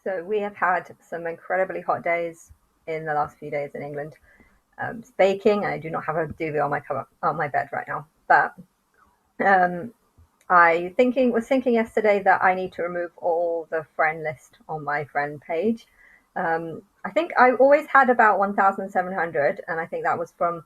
So we have had some incredibly hot days in the last few days in England. It's baking. I do not have a duvet on my bed right now, but um, I was thinking yesterday that I need to remove all the friend list on my friend page. I think I always had about 1,700, and I think that was from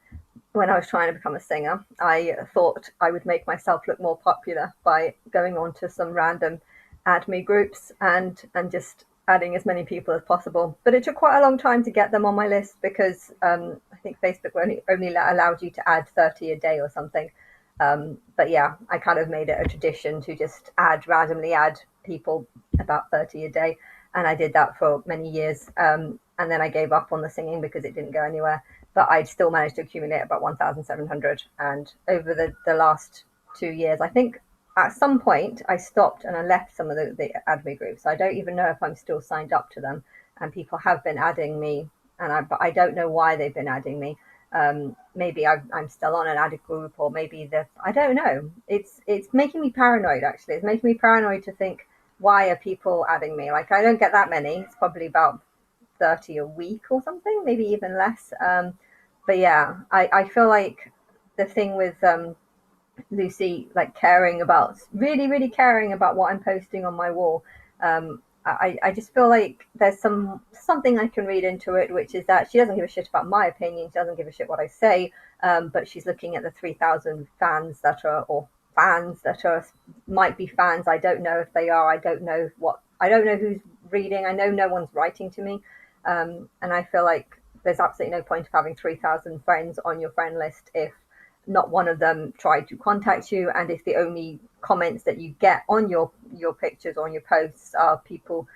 when I was trying to become a singer. I thought I would make myself look more popular by going on to some random AdMe groups and just adding as many people as possible. But it took quite a long time to get them on my list because I think Facebook only allowed you to add 30 a day or something. But yeah, I kind of made it a tradition to just randomly add people about 30 a day. And I did that for many years. And then I gave up on the singing because it didn't go anywhere, but I'd still managed to accumulate about 1,700. And over the last 2 years, I think at some point I stopped and I left some of the AdMe groups. I don't even know if I'm still signed up to them, and people have been adding me, but I don't know why they've been adding me. Maybe I'm still on an added group, or maybe I don't know. It's making me paranoid. Actually, it's making me paranoid to think, why are people adding me? Like, I don't get that many. It's probably about 30 a week or something, maybe even less. But yeah, I feel like the thing with Lucy, like caring about, really, really caring about what I'm posting on my wall. I just feel like there's something I can read into it, which is that she doesn't give a shit about my opinion. She doesn't give a shit what I say. But she's looking at the 3,000 fans that are might be fans. I don't know if they are. I don't know who's reading. I know no one's writing to me. And I feel like there's absolutely no point of having 3,000 friends on your friend list if not one of them tried to contact you, and if the only comments that you get on your pictures or on your posts are people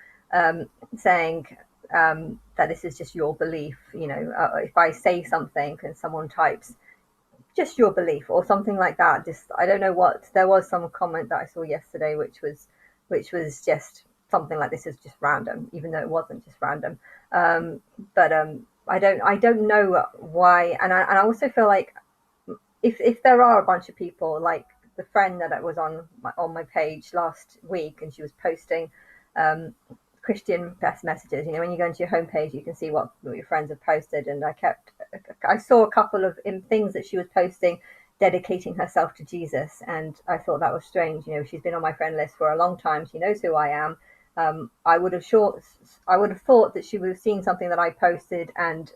saying that this is just your belief. If I say something and someone types just your belief or something like that, just I don't know what, there was some comment that I saw yesterday which was just something like, this is just random, even though it wasn't just random. But I don't know why. And I also feel like if there are a bunch of people like the friend that was on my page last week, and she was posting um, Christian best messages. When you go into your homepage, you can see what your friends have posted, and I saw a couple of things that she was posting dedicating herself to Jesus, and I thought that was strange. She's been on my friend list for a long time. She knows who I am. I would have thought that she would have seen something that I posted and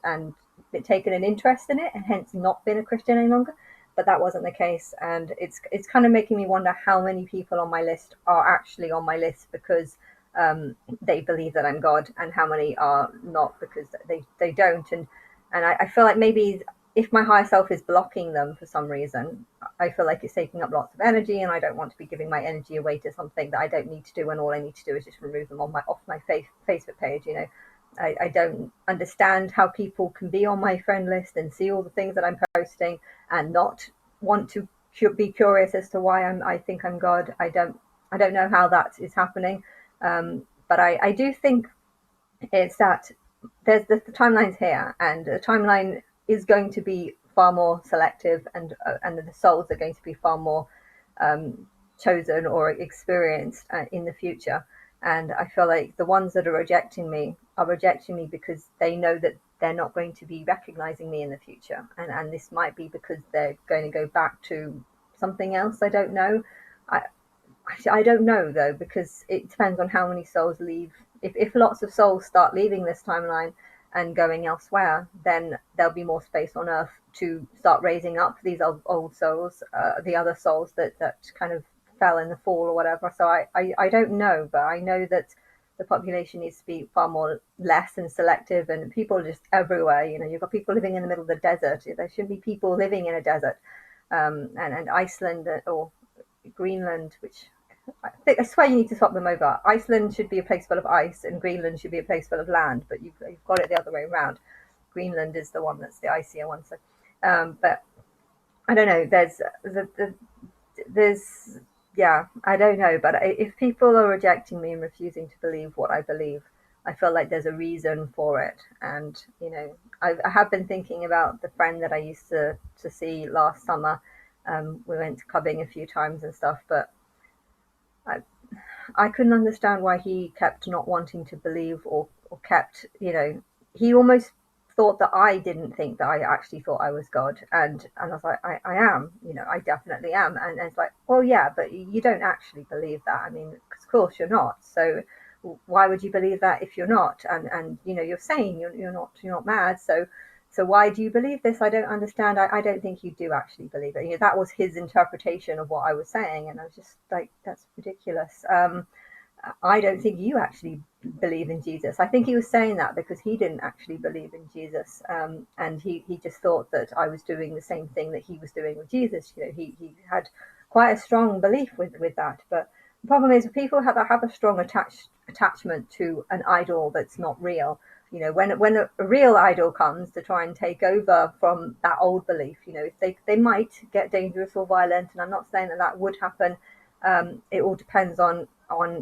taken an interest in it, and hence not been a Christian any longer. But that wasn't the case, and it's kind of making me wonder how many people on my list are actually on my list because they believe that I'm God, and how many are not because they don't. And I feel like maybe if my higher self is blocking them for some reason, I feel like it's taking up lots of energy, and I don't want to be giving my energy away to something that I don't need to do, and all I need to do is just remove them off my Facebook page. I don't understand how people can be on my friend list and see all the things that I'm posting and not want to be curious as to why I think I'm God. I don't know how that is happening. But I do think it's that the timeline's here, and the timeline is going to be far more selective, and the souls are going to be far more um, chosen or experienced in the future. And I feel like the ones that are rejecting me because they know that they're not going to be recognizing me in the future, and this might be because they're going to go back to something else. I don't know. I, I don't know though, because it depends on how many souls leave. If lots of souls start leaving this timeline and going elsewhere, then there'll be more space on Earth to start raising up these old souls, the other souls that kind of fell in the fall or whatever. So I don't know, but I know that the population needs to be far more less and selective, and people are just everywhere. You've got people living in the middle of the desert. There should be people living in a desert. And Iceland or Greenland, which I swear you need to swap them over. Iceland should be a place full of ice, and Greenland should be a place full of land. But you've got it the other way around. Greenland is the one that's the icier one. So, but I don't know. There's yeah. I don't know. But if people are rejecting me and refusing to believe what I believe, I feel like there's a reason for it. And I have been thinking about the friend that I used to see last summer. We went clubbing a few times and stuff, but I, I couldn't understand why he kept not wanting to believe, or kept, he almost thought that I didn't think that I actually thought I was God. And I was like, I am, I definitely am. And it's like, well, yeah, but you don't actually believe that. I mean, of course you're not. So why would you believe that if you're not? And you're saying you're not mad. So why do you believe this? I don't understand. I don't think you do actually believe it. That was his interpretation of what I was saying, and I was just like, that's ridiculous. I don't think you actually believe in Jesus. I think he was saying that because he didn't actually believe in Jesus, and he just thought that I was doing the same thing that he was doing with Jesus. He had quite a strong belief with that. But the problem is, people have a strong attachment to an idol that's not real. When a real idol comes to try and take over from that old belief, they might get dangerous or violent, and I'm not saying that would happen. It all depends on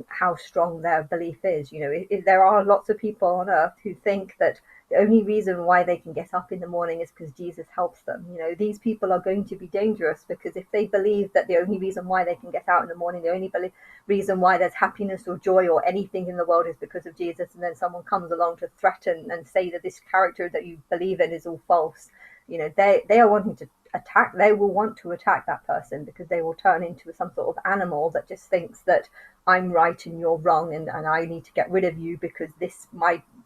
how strong their belief is. If there are lots of people on earth who think that the only reason why they can get up in the morning is because Jesus helps them. These people are going to be dangerous, because if they believe that the only reason why they can get out in the morning, the only reason why there's happiness or joy or anything in the world is because of Jesus, and then someone comes along to threaten and say that this character that you believe in is all false, they are wanting to attack. They will want to attack that person, because they will turn into some sort of animal that just thinks that I'm right and you're wrong, and I need to get rid of you because this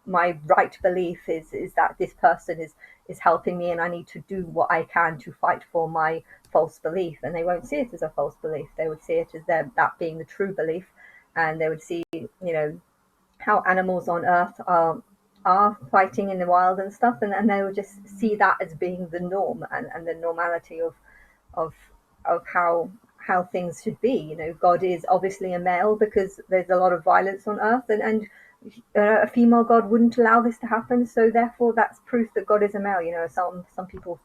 my right belief is that this person is helping me, and I need to do what I can to fight for my false belief. And they won't see it as a false belief. They would see it as that being the true belief, and they would see how animals on earth are fighting in the wild and stuff, and they would just see that as being the norm, and the normality of how things should be. God is obviously a male because there's a lot of violence on earth, and a female God wouldn't allow this to happen. So therefore, that's proof that God is a male. Some people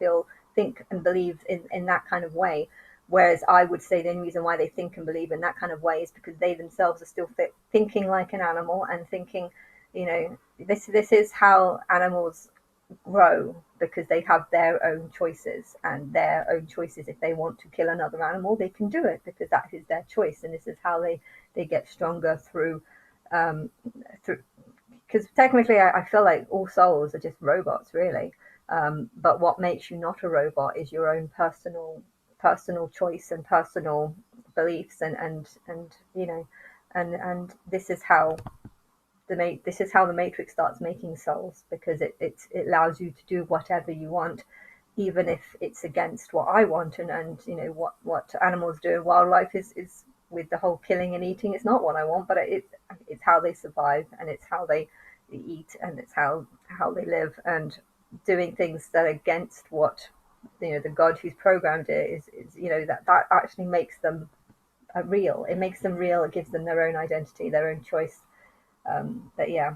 think and believe in that kind of way. Whereas I would say the only reason why they think and believe in that kind of way is because they themselves are still thinking like an animal, and thinking, this is how animals grow, because they have their own choices, and their own choices. If they want to kill another animal, they can do it because that is their choice, and this is how they get stronger through because technically I feel like all souls are just robots, really. But what makes you not a robot is your own personal choice and personal beliefs, and and this is how the Matrix starts making souls, because it allows you to do whatever you want, even if it's against what I want, and what animals do. Wildlife is with the whole killing and eating. It's not what I want, but it's how they survive, and it's how they eat, and it's how they live, and doing things that are against what the God who's programmed it is that actually makes them real. It makes them real. It gives them their own identity, their own choice. But yeah,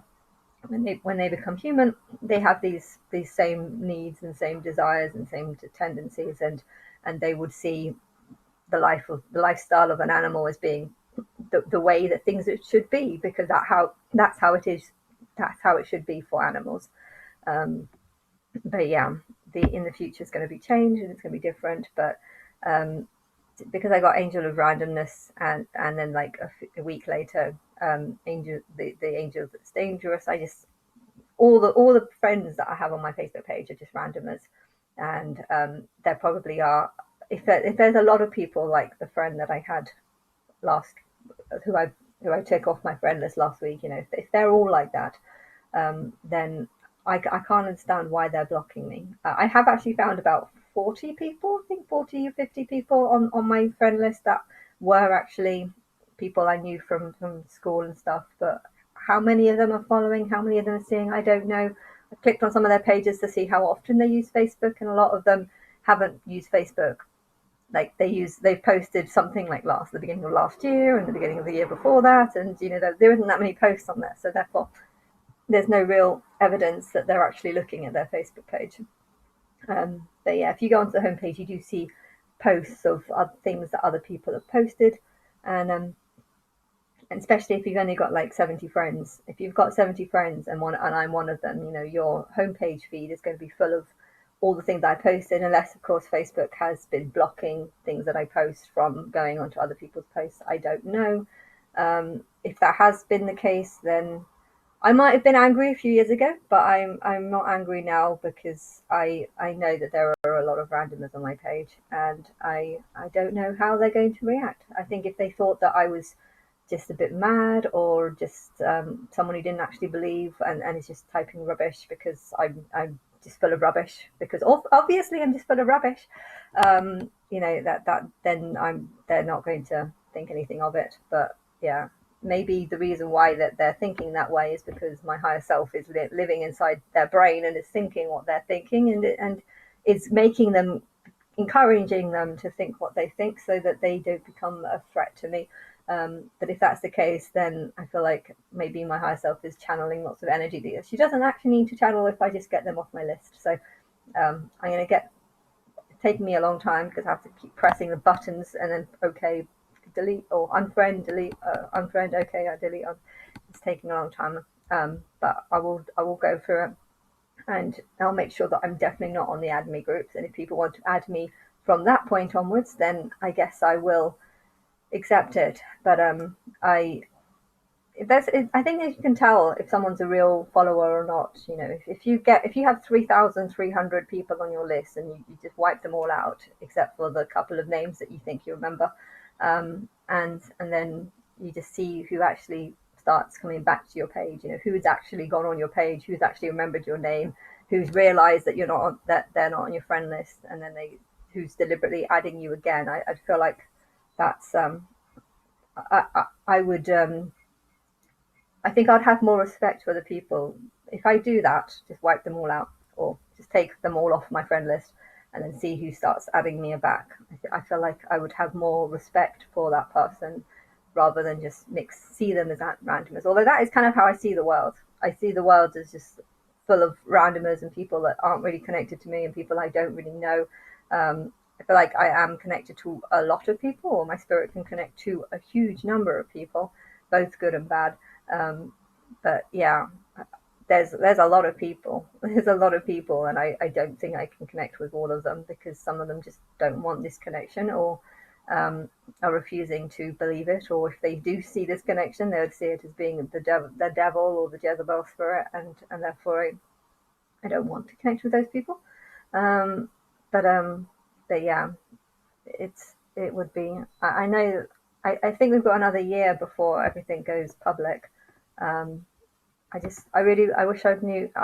when they become human, they have these same needs and same desires and same tendencies, and they would see the lifestyle of an animal as being the way that things should be, because that's how it is. That's how it should be for animals. Um, but yeah, in the future it's going to be changed, and it's going to be different. But um, because I got Angel of Randomness, and then like a week later, Angel the Angel that's Dangerous. I just all the friends that I have on my Facebook page are just randomers, and there probably are. If there's a lot of people like the friend that I had last, who I took off my friend list last week, if they're all like that, then I can't understand why they're blocking me. I have actually found about 40 people, I think 40 or 50 people on my friend list that were actually people I knew from school and stuff. But how many of them are following, how many of them are seeing, I don't know. I clicked on some of their pages to see how often they use Facebook, and a lot of them haven't used Facebook. Like they've posted something like the beginning of last year and the beginning of the year before that, and there isn't that many posts on there, so therefore there's no real evidence that they're actually looking at their Facebook page. But yeah, if you go onto the homepage, you do see posts of other things that other people have posted, and especially if you've only got like 70 friends. If you've got 70 friends and I'm one of them, your homepage feed is going to be full of all the things I posted, unless of course Facebook has been blocking things that I post from going onto other people's posts. I don't know. If that has been the case, then I might have been angry a few years ago, but I'm not angry now because I know that there are a lot of randomers on my page, and I don't know how they're going to react. I think if they thought that I was just a bit mad, or just someone who didn't actually believe, and is just typing rubbish because I'm just full of rubbish, because obviously I'm just full of rubbish, that then they're not going to think anything of it. But yeah, maybe the reason why that they're thinking that way is because my higher self is living inside their brain and is thinking what they're thinking, and is making them, encouraging them to think what they think, so that they don't become a threat to me. But if that's the case, then I feel like maybe my higher self is channeling lots of energy that she doesn't actually need to channel if I just get them off my list. So I'm going to get, it's taking me a long time because I have to keep pressing the buttons, and then okay, delete, or unfriend, delete, unfriend, okay, I delete. It's taking a long time, but I will go through it, and I'll make sure that I'm definitely not on the add me groups. And if people want to add me from that point onwards, then I guess I will accept it. But I I think you can tell if someone's a real follower or not. If you have 3,300 people on your list, and you just wipe them all out except for the couple of names that you think you remember, and then you just see who actually starts coming back to your page. Who's actually gone on your page, who's actually remembered your name, who's realised that you're not on, that they're not on your friend list, and then who's deliberately adding you again. I feel like that's I would. I think I'd have more respect for the people if I do that. Just wipe them all out, or just take them all off my friend list, and then see who starts adding me back. I feel like I would have more respect for that person, rather than just see them as randomers. Although that is kind of how I see the world. I see the world as just full of randomers and people that aren't really connected to me, and people I don't really know. I feel like I am connected to a lot of people, or my spirit can connect to a huge number of people, both good and bad. Um, but yeah, there's a lot of people. There's a lot of people, and I don't think I can connect with all of them, because some of them just don't want this connection, or are refusing to believe it. Or if they do see this connection, they would see it as being the devil or the Jezebel spirit, and therefore I don't want to connect with those people. Um, but um, but yeah, it would be. I know. I think we've got another year before everything goes public. Um, I wish I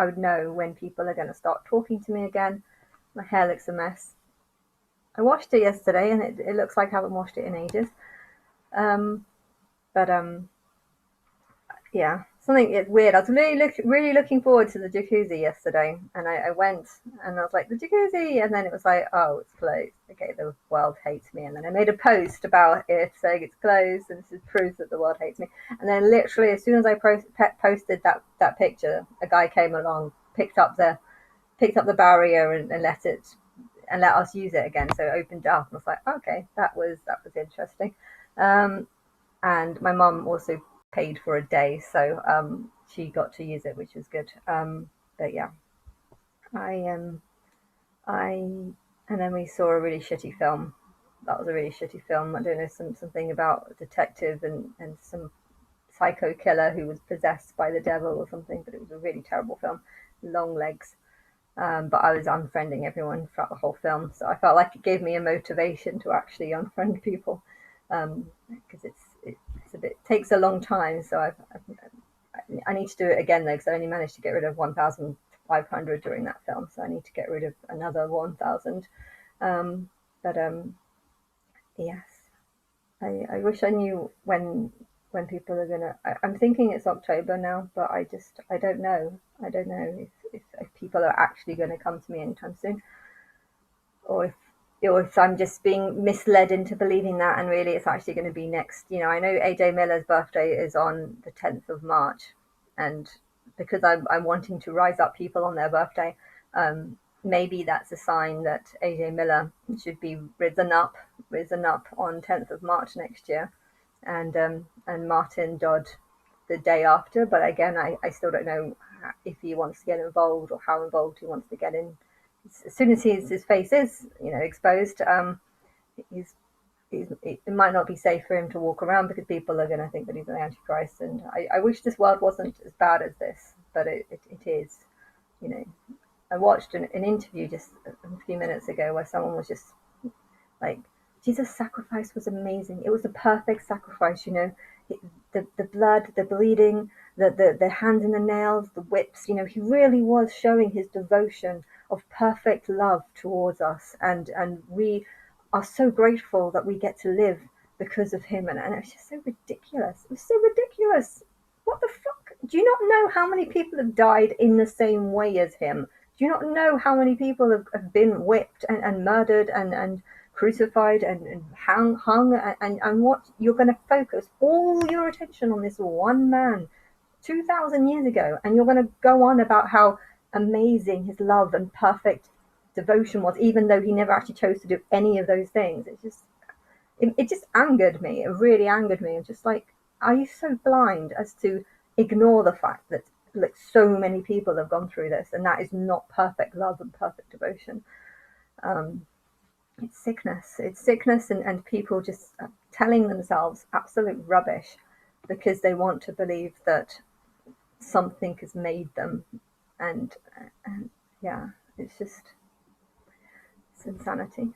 would know when people are going to start talking to me again. My hair looks a mess. I washed it yesterday, and it looks like I haven't washed it in ages. Um, but Yeah, something, it's weird. I was really looking forward to the jacuzzi yesterday, and I went, and I was like, the jacuzzi, and then it was like, oh, it's closed. Okay, the world hates me. And then I made a post about it saying it's closed, and this is proof that the world hates me. And then literally, as soon as I posted that picture, a guy came along, picked up the barrier, and let us use it again. So it opened up, and I was like, okay, that was interesting. Um, and my mum also paid for a day, so she got to use it, which was good. But yeah, I I and then we saw a really shitty film. That was a really shitty film. I don't know, something about a detective and some psycho killer who was possessed by the devil or something. But it was a really terrible film. Long legs. But I was unfriending everyone throughout the whole film, so I felt like it gave me a motivation to actually unfriend people, because it's a bit, it takes a long time. So I need to do it again though, because I only managed to get rid of 1,500 during that film, so I need to get rid of another 1,000. Um, but yes, I wish I knew when people are gonna. I'm thinking it's October now, but I don't know. I don't know if people are actually going to come to me anytime soon, or if I'm just being misled into believing that, and really it's actually going to be next. I know AJ Miller's birthday is on the 10th of March, and because I'm wanting to rise up people on their birthday, maybe that's a sign that AJ Miller should be risen up on 10th of March next year, and Martin Dodd the day after. But again, I still don't know if he wants to get involved, or how involved he wants to get in. As soon as his face is exposed, he's it might not be safe for him to walk around because people are going to think that he's an antichrist. And I wish this world wasn't as bad as this, but it is. You know, I watched an interview just a few minutes ago where someone was just like, Jesus' sacrifice was amazing. It was the perfect sacrifice, you know. The blood, the bleeding, the hands in the nails, the whips, you know, he really was showing his devotion of perfect love towards us. And we are so grateful that we get to live because of him. And it's just so ridiculous. It was so ridiculous. What the fuck? Do you not know how many people have died in the same way as him? Do you not know how many people have been whipped and murdered and crucified and hung and what you're going to focus all your attention on this one man 2,000 years ago, and you're going to go on about how amazing his love and perfect devotion was, even though he never actually chose to do any of those things. It just angered me. It really angered me. It's just like, are you so blind as to ignore the fact that like so many people have gone through this, and that is not perfect love and perfect devotion? um it's sickness. It's sickness, and people just telling themselves absolute rubbish because they want to believe that something has made them. And yeah, it's just, it's insanity.